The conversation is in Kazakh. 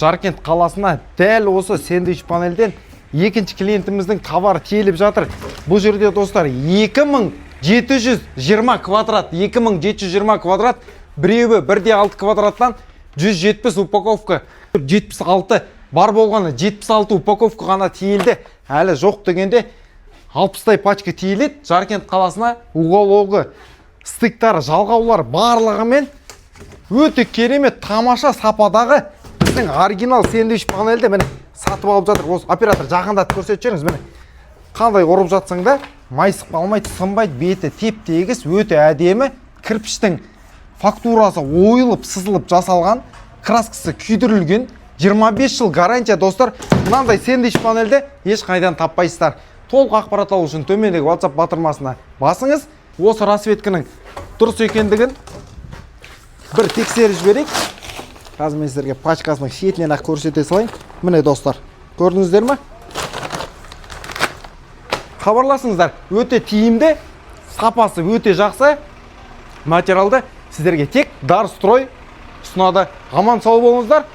Жаркент қаласына дәл осы сэндвич панельден екінші клиентіміздің товары тиеліп жатыр. Бұл жерде достар 2720 квадрат, 2720 квадрат, біреуі 1,6 квадраттан 170 упаковка, 76 бар болғаны 76 упаковка ғана тиелді. Әлі жоқ дегенде 60-тай пачка тиеледі. Жаркент қаласына угологы, стыктары, жалғаулар барлығымен өте керемет, тамаша сападағы біздің оригинал сэндвич панельді міне сатып алып жатыр. Осы оператор жақындатып көрсетіп жіберіңіз. Міне қандай ұрып жатсаң да майысып қалмайды, сынбайды, беті теп-тегіс, өте әдемі. Кірпіштің фактурасы ойылып, сызылып жасалған, краскасы күйдірілген, 25 жыл гарантия достар. Мынандай сэндвич панельді ешқайдан таппайсыздар. Толық ақпарат алу үшін төмендегі WhatsApp батырмасына басыңыз. Осы расветкінің дұрыс екендігін бір тексеріп жіберейік. Қазір мен сіздерге пачкасының шетінен ақ көрсете салайын. Міне достар, көрдіңіздер ме? Хабарласыңыздар, өте тиімді, сапасы өте жақсы. Материалды сіздерге тек Дарстрой ұсынады. Аман сау болыңыздар.